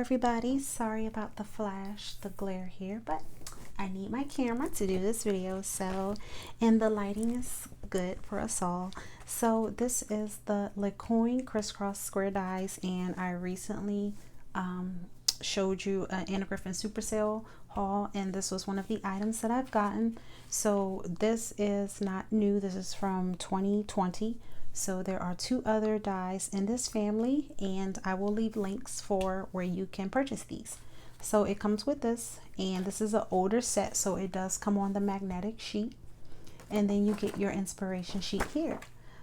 everybody, sorry about the flash, the glare here, but I need my camera to do this video, and the lighting is good for us all. So this is the Licoin crisscross square dies, and I recently showed you an Anna Griffin super sale haul, and this was one of the items that I've gotten. So this is not new, this is from 2020. So there are two other dies in this family, and I will leave links for where you can purchase these. So it comes with this, and this is an older set, so it does come on the magnetic sheet, and then you get your inspiration sheet here.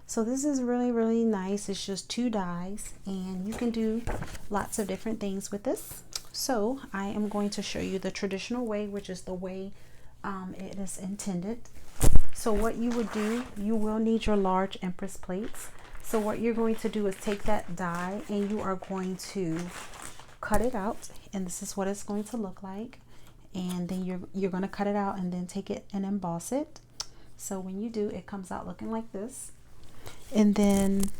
So this is really nice. It's just two dies, and you can do lots of different things with this. So I am going to show you the traditional way, which is the way it is intended. So what you would do, you will need your large Empress plates. So what you're going to do is take that die and you are going to cut it out, and this is what it's going to look like. And then you're going to cut it out and then take it and emboss it. So when you do, it comes out looking like this. And then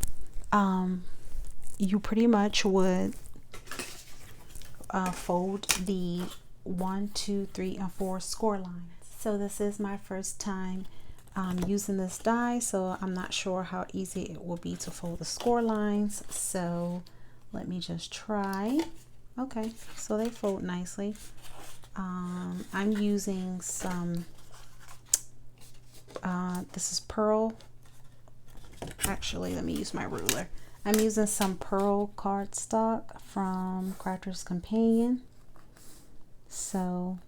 you pretty much would fold the 1, 2, 3, and 4 score lines. So this is my first time using this die, so I'm not sure how easy it will be to fold the score lines. So let me just try. Okay, so they fold nicely. I'm using some this is pearl. Actually, let me use my ruler. I'm using some pearl cardstock from Crafter's Companion. So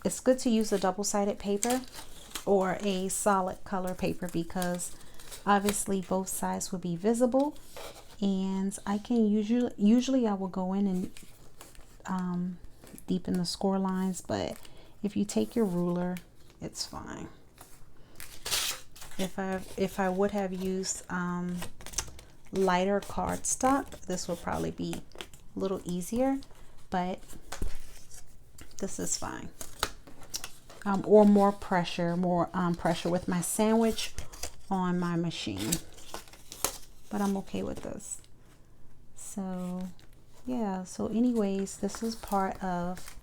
it's good to use a double-sided paper or a solid color paper, because obviously both sides will be visible, and I can usually I will go in and deepen the score lines, but if you take your ruler, it's fine. If I would have used lighter cardstock, this would probably be a little easier, but this is fine. Or more pressure with my sandwich on my machine, but I'm okay with this. So yeah, so anyways, this is part of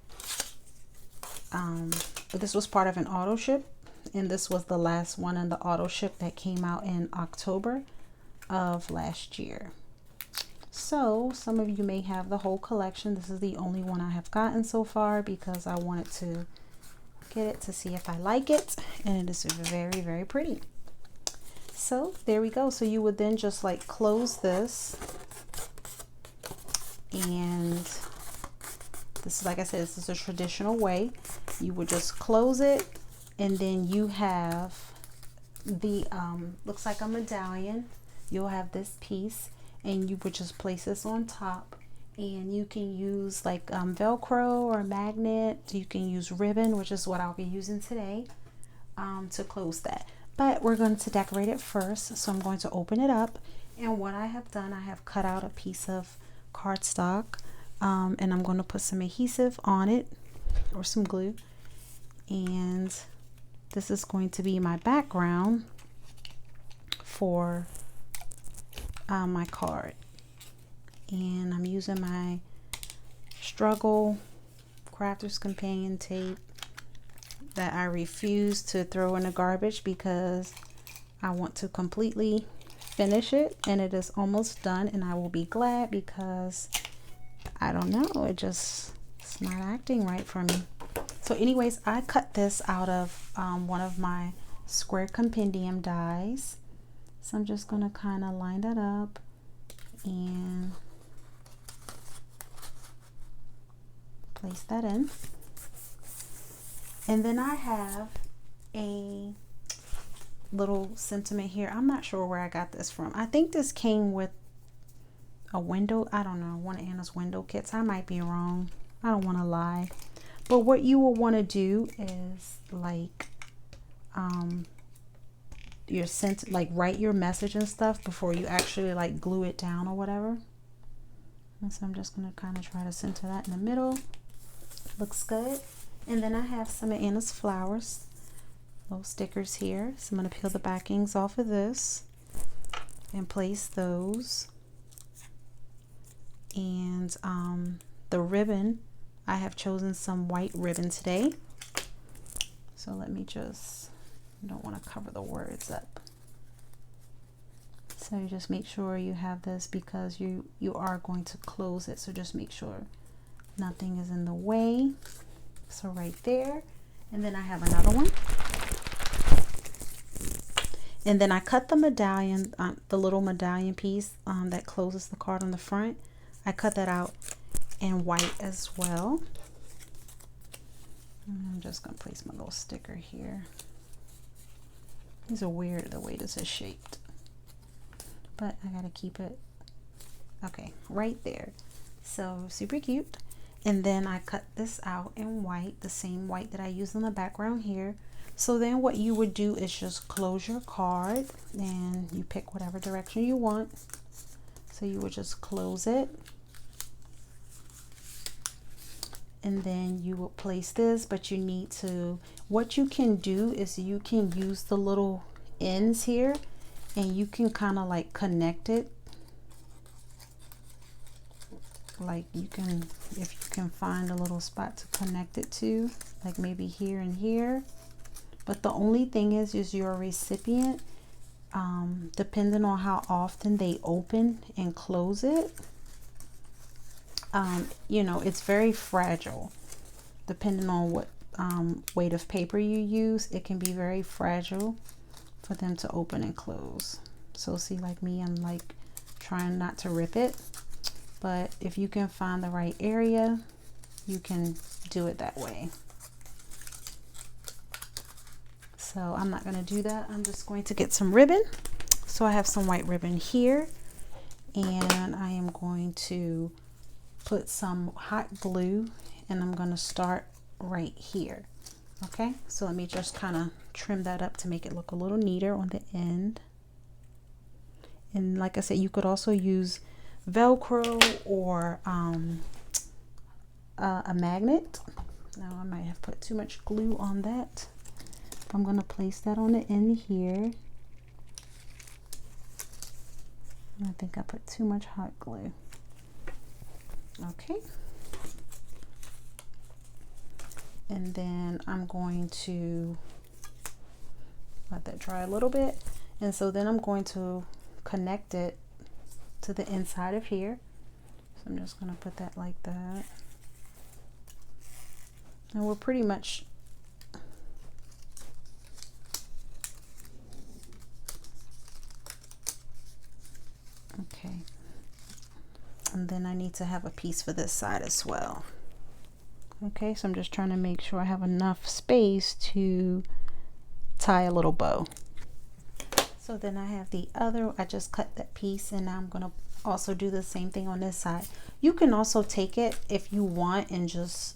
this was part of an auto ship, and this was the last one in the auto ship that came out in October of last year. So some of you may have the whole collection. This is the only one I have gotten so far, because I wanted to get it to see if I like it, and it is very pretty. So there we go. So you would then just like close this, and this is, like I said, this is a traditional way. You would just close it, and then you have the looks like a medallion. You'll have this piece, and you would just place this on top, and you can use like Velcro or magnet. You can use ribbon, which is what I'll be using today, to close that. But we're going to decorate it first, so I'm going to open it up. And what I have done, I have cut out a piece of cardstock, and I'm going to put some adhesive on it, or some glue, and this is going to be my background for my card. And I'm using my Struggle Crafter's Companion tape that I refuse to throw in the garbage, because I want to completely finish it, and it is almost done, and I will be glad, because I don't know, it's not acting right for me. So anyways, I cut this out of one of my square compendium dies. So I'm just going to kind of line that up and place that in. And then I have a little sentiment here. I'm not sure where I got this from. I think this came with a window. I don't know, one of Anna's window kits. I might be wrong. I don't want to lie. But what you will want to do is like write your message and stuff before you actually like glue it down or whatever. And so I'm just going to kind of try to center that in the middle. Looks good. And then I have some of Anna's flowers, little stickers here. So I'm going to peel the backings off of this and place those. And the ribbon, I have chosen some white ribbon today. So let me just, don't want to cover the words up. So you just make sure you have this because you are going to close it. So just make sure nothing is in the way. So right there. And then I have another one. And then I cut the medallion, the little medallion piece that closes the card on the front. I cut that out in white as well. And I'm just going to place my little sticker here. These are weird the way this is shaped. But I got to keep it, okay, right there. So super cute. And then I cut this out in white, the same white that I used on the background here. So then what you would do is just close your card and you pick whatever direction you want. So you would just close it. And then you will place this, but you need to, what you can do is you can use the little ends here and you can kind of like connect it. Like you can, if you can find a little spot to connect it to, like maybe here and here. But the only thing is your recipient, depending on how often they open and close it, you know, it's very fragile. Depending on what weight of paper you use, it can be very fragile for them to open and close. So see, like me, I'm like trying not to rip it. But if you can find the right area, you can do it that way. So I'm not going to do that. I'm just going to get some ribbon. So I have some white ribbon here. And I am going to put some hot glue. And I'm going to start right here. Okay, so let me just kind of trim that up to make it look a little neater on the end. And like I said, you could also use Velcro or a magnet. Now I might have put too much glue on that. I'm going to place that on the end here. I think I put too much hot glue. Okay. And then I'm going to let that dry a little bit. And so then I'm going to connect it to the inside of here. So I'm just going to put that like that. And we're pretty much okay. And then I need to have a piece for this side as well. Okay, so I'm just trying to make sure I have enough space to tie a little bow. So then I have the other, I just cut that piece and now I'm going to also do the same thing on this side. You can also take it if you want and just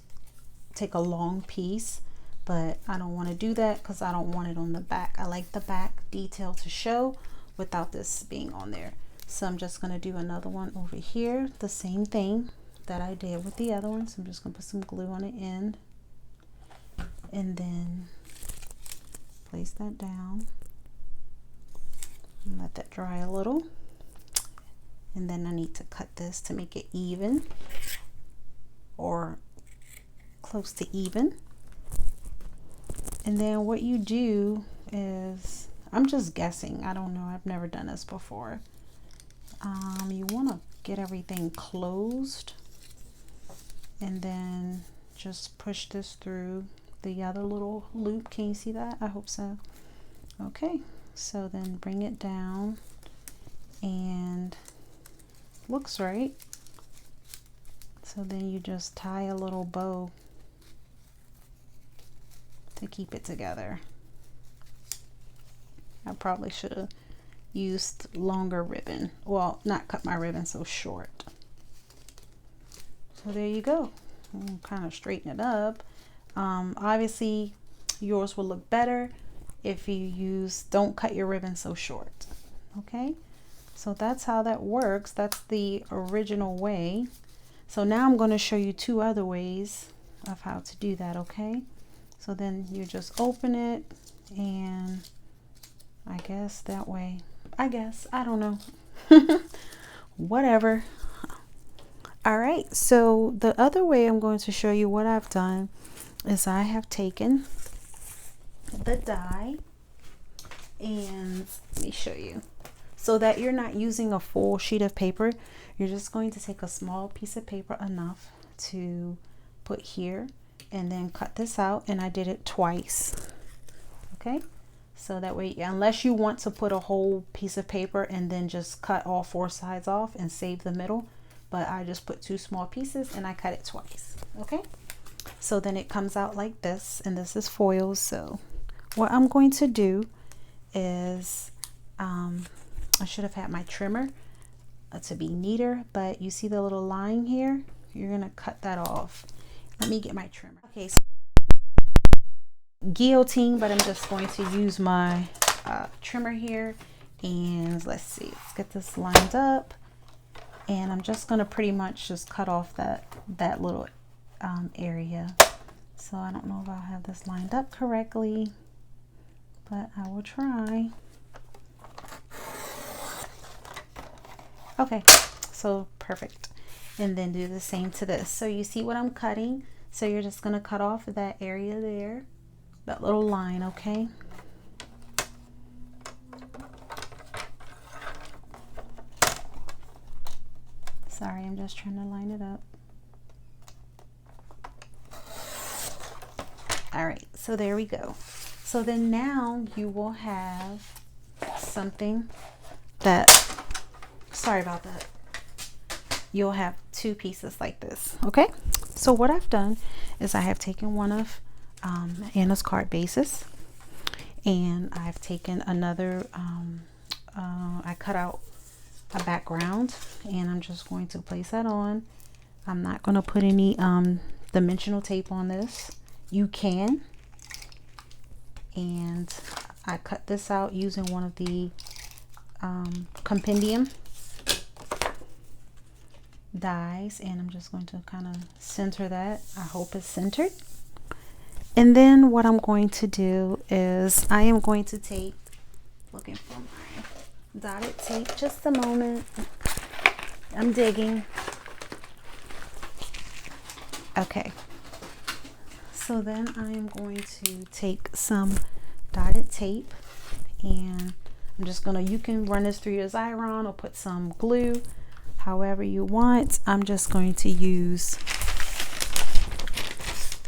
take a long piece, but I don't want to do that because I don't want it on the back. I like the back detail to show without this being on there. So I'm just going to do another one over here, the same thing that I did with the other one. So I'm just going to put some glue on the end and then place that down and let that dry a little. And then I need to cut this to make it even or close to even. And then what you do is, I'm just guessing, I don't know, I've never done this before. You want to get everything closed and then just push this through the other little loop. Can you see that? I hope so. Okay, so then bring it down and looks right. So then you just tie a little bow to keep it together. I probably should have used longer ribbon. Well, not cut my ribbon so short. So there you go. I'll kind of straighten it up. Obviously yours will look better if you don't cut your ribbon so short. Okay, so that's how that works. That's the original way. So now I'm going to show you two other ways of how to do that. Okay, so then you just open it and I guess that way, I don't know. Whatever. All right, so the other way I'm going to show you what I've done is I have taken the die, and let me show you, so that you're not using a full sheet of paper. You're just going to take a small piece of paper, enough to put here, and then cut this out, and I did it twice. Okay, so that way, unless you want to put a whole piece of paper and then just cut all 4 sides off and save the middle, but I just put 2 small pieces and I cut it twice. Okay, so then it comes out like this, and this is foil. So what I'm going to do is I should have had my trimmer to be neater, but you see the little line here, you're gonna cut that off. Let me get my trimmer. Okay, so guillotine, but I'm just going to use my trimmer here, and let's see, let's get this lined up, and I'm just going to pretty much just cut off that little area. So I don't know if I'll have this lined up correctly, but I will try. Okay, so perfect. And then do the same to this. So you see what I'm cutting, so you're just going to cut off that area there, that little line. Okay, sorry, I'm just trying to line it up. All right, so there we go. So then now you will have something that, sorry about that, you'll have 2 pieces like this. Okay, so what I've done is I have taken one of Anna's card bases, and I've taken another, I cut out a background, and I'm just going to place that on. I'm not going to put any dimensional tape on this. You can, and I cut this out using one of the compendium dies, and I'm just going to kind of center that. I hope it's centered. And then what I'm going to do is I am going to take, looking for my dotted tape, just a moment, I'm digging. Okay, so then I am going to take some dotted tape, and I'm just gonna, you can run this through your Xyron or put some glue, however you want. I'm just going to use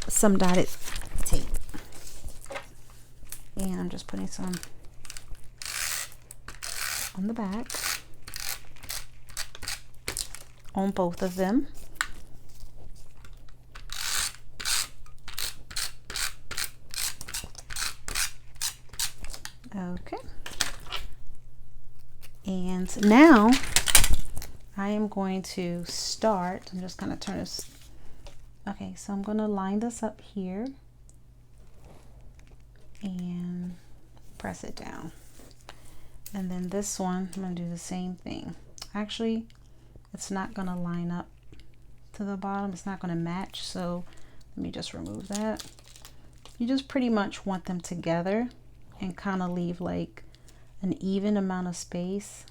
some dotted tape, and I'm just putting some on the back on both of them. Okay, and now I am going to start, I'm just going to turn this, okay, so I'm going to line this up here and press it down, and then this one I'm going to do the same thing. Actually, it's not going to line up to the bottom, it's not going to match, so let me just remove that. You just pretty much want them together and kind of leave like an even amount of space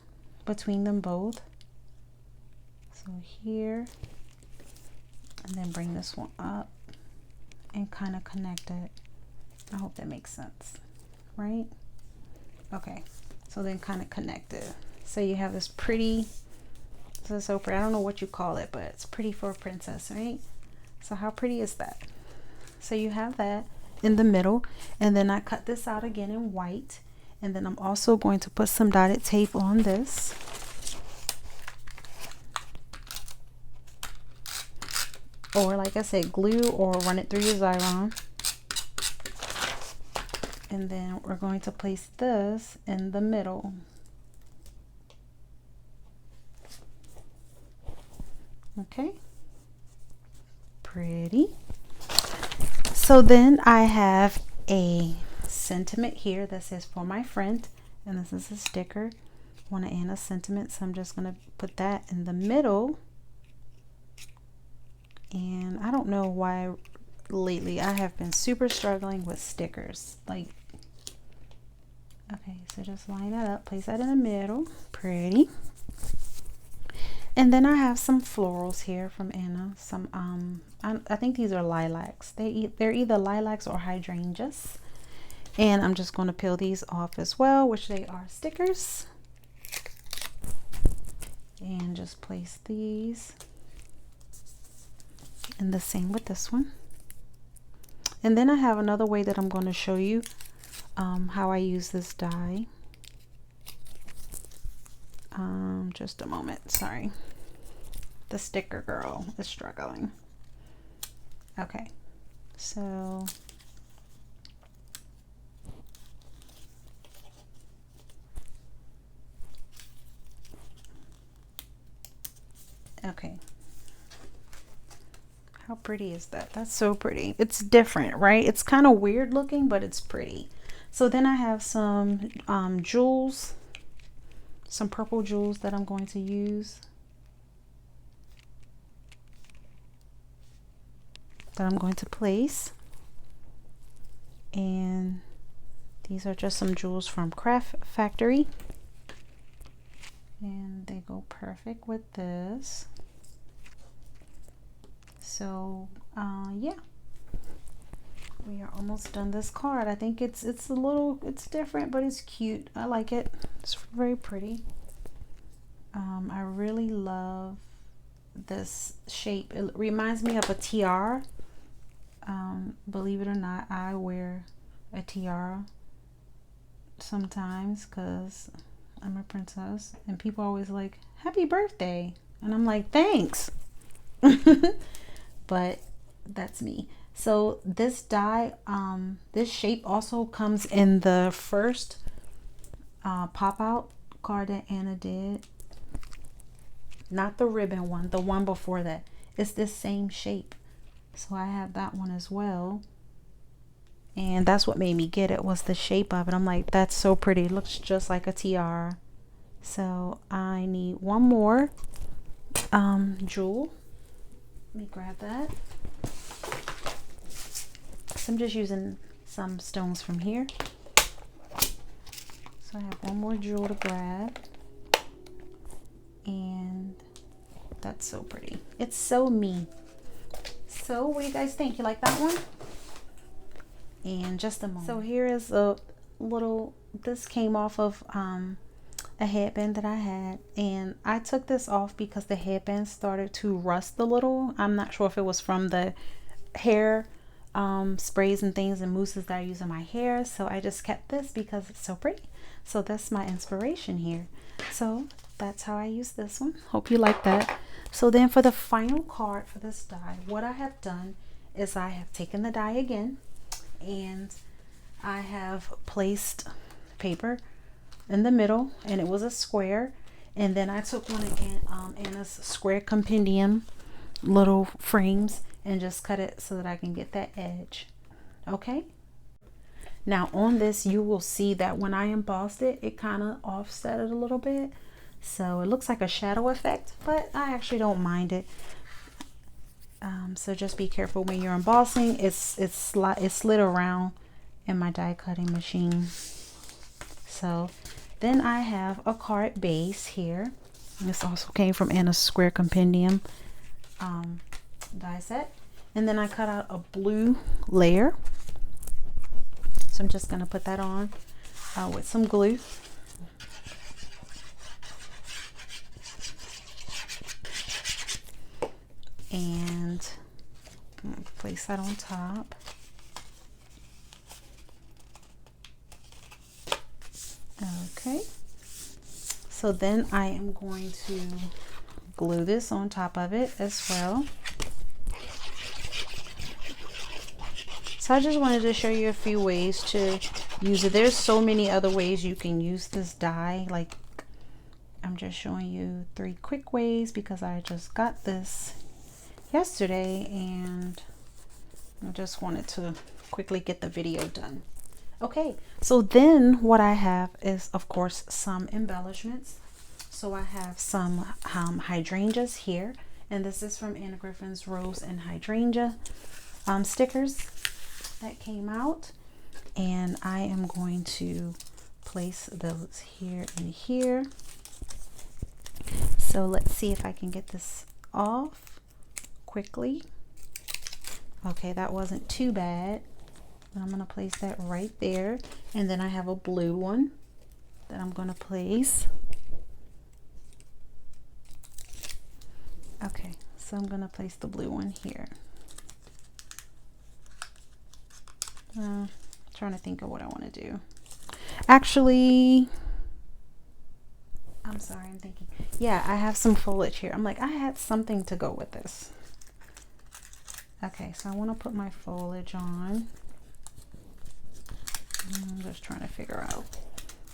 between them both. So here, and then bring this one up and kind of connect it. I hope that makes sense, right? Okay, so then kind of connect it. So you have this pretty, this is so pretty, I don't know what you call it, but it's pretty for a princess, right? So how pretty is that? So you have that in the middle, and then I cut this out again in white, and then I'm also going to put some dotted tape on this, or like I said, glue or run it through your Xyron. And then we're going to place this in the middle. Okay, pretty. So then I have a sentiment here that says for my friend, and this is a sticker, one of Anna's sentiments. So I'm just going to put that in the middle. And I don't know why lately I have been super struggling with stickers. Like, okay, so just line that up, place that in the middle, pretty. And then I have some florals here from Anna. Some I think these are lilacs. They're either lilacs or hydrangeas. And I'm just going to peel these off as well, which they are stickers. And just place these. And the same with this one. And then I have another way that I'm going to show you how I use this die. Just a moment, sorry. The sticker girl is struggling. Okay, so okay. How pretty is that? That's so pretty. It's different, right? It's kind of weird looking, but it's pretty. So then I have some jewels, some purple jewels that I'm going to use. That I'm going to place. And these are just some jewels from Craft Factory. And they go perfect with this. So yeah, we are almost done this card. I think it's different, but it's cute. I like it. It's very pretty. I really love this shape. It reminds me of a tiara. Believe it or not, I wear a tiara sometimes because I'm a princess, and people always like, happy birthday, and I'm like, thanks. But that's me. So this die, this shape also comes in the first pop out card that Anna did. Not the ribbon one, the one before that. It's this same shape. So I have that one as well. And that's what made me get it, was the shape of it. I'm like, that's so pretty. It looks just like a tiara. So I need one more jewel. Let me grab that. So I'm just using some stones from here. So I have one more jewel to grab. And that's so pretty. It's so me. So what do you guys think? You like that one? And just a moment. So here is a little, this came off of a headband that I had, and I took this off because the headband started to rust a little. I'm not sure if it was from the hair sprays and things and mousses that I use in my hair, so I just kept this because it's so pretty. So that's my inspiration here. So that's how I use this one. Hope you like that. So then for the final card for this die, what I have done is I have taken the die again, and I have placed paper in the middle, and it was a square, and then I took one of Anna's square compendium little frames and just cut it so that I can get that edge. Okay, now on this you will see that when I embossed it, it kind of offset it a little bit, so it looks like a shadow effect, but I actually don't mind it. So just be careful when you're embossing. It slid around in my die cutting machine. So then I have a card base here. This also came from Anna's Square Compendium die set. And then I cut out a blue layer. So I'm just going to put that on with some glue. And I'm going to place that on top. Okay, so then I am going to glue this on top of it as well. So I just wanted to show you a few ways to use it. There's so many other ways you can use this die. Like, I'm just showing you 3 quick ways because I just got this yesterday and I just wanted to quickly get the video done. Okay, so then what I have is, of course, some embellishments. So I have some hydrangeas here, and this is from Anna Griffin's Rose and Hydrangea stickers that came out, and I am going to place those here and here. So let's see if I can get this off quickly. Okay, that wasn't too bad. I'm going to place that right there. And then I have a blue one that I'm going to place. Okay, so I'm going to place the blue one here. Trying to think of what I want to do. Actually, I'm sorry, I'm thinking. Yeah, I have some foliage here. I'm like, I had something to go with this. Okay, so I want to put my foliage on. I'm just trying to figure out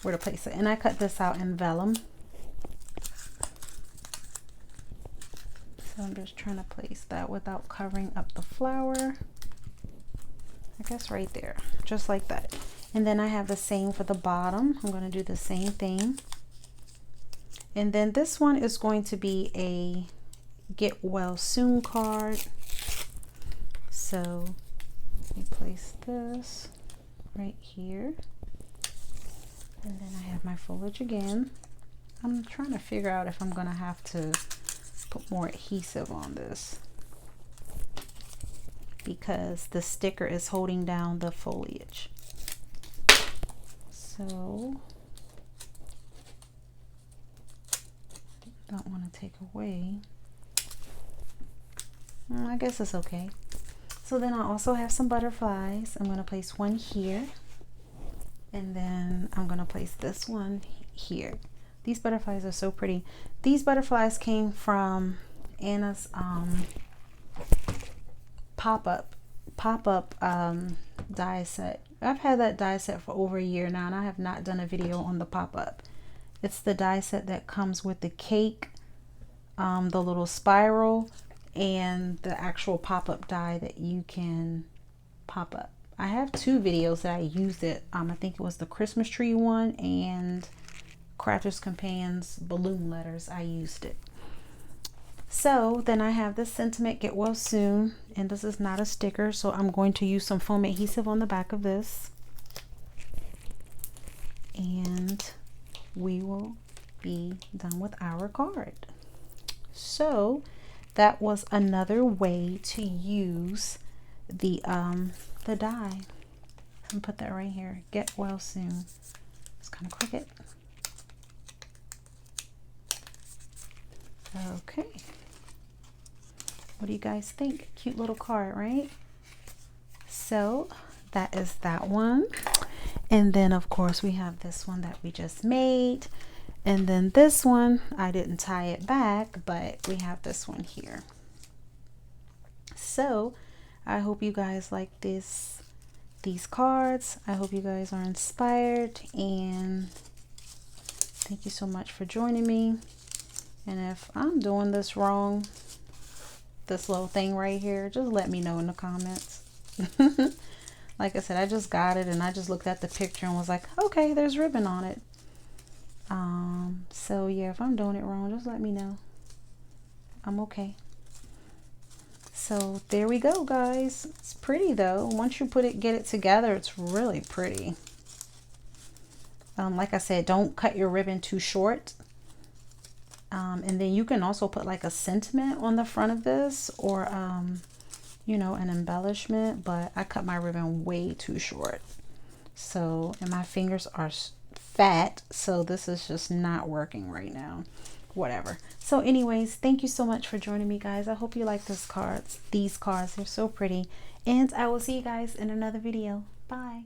where to place it. And I cut this out in vellum. So I'm just trying to place that without covering up the flower. I guess right there, just like that. And then I have the same for the bottom. I'm going to do the same thing. And then this one is going to be a get well soon card. So let me place this right here. And then I have my foliage again. I'm trying to figure out if I'm going to have to put more adhesive on this, because the sticker is holding down the foliage. So don't want to take away. I guess it's okay. So then I also have some butterflies. I'm going to place one here, and then I'm going to place this one here. These butterflies are so pretty. These butterflies came from Anna's pop-up die set. I've had that die set for over a year now, and I have not done a video on the pop-up. It's the die set that comes with the cake, the little spiral, and the actual pop-up die that you can pop up. I have two videos that I used it. I think it was the Christmas tree one and Crafter's Companions balloon letters. I used it. So then I have this sentiment, get well soon, and this is not a sticker, so I'm going to use some foam adhesive on the back of this, and we will be done with our card. So that was another way to use the die. And put that right here, get well soon. It's kind of crooked. Okay, what do you guys think? Cute little card, right? So that is that one. And then of course we have this one that we just made, and then this one I didn't tie it back, but we have this one here. So I hope you guys like these cards. I hope you guys are inspired, and thank you so much for joining me. And if I'm doing this wrong, this little thing right here, just let me know in the comments. Like I said, I just got it and I just looked at the picture and was like, okay, there's ribbon on it. So yeah, if I'm doing it wrong, just let me know. I'm okay. So there we go, guys. It's pretty though. Once you get it together, it's really pretty. Like I said, don't cut your ribbon too short. And then you can also put like a sentiment on the front of this, or you know, an embellishment, but I cut my ribbon way too short. So, and my fingers are fat, so this is just not working right now. Whatever. So anyways, thank you so much for joining me, guys. I hope you like these cards. They're so pretty, and I will see you guys in another video. Bye.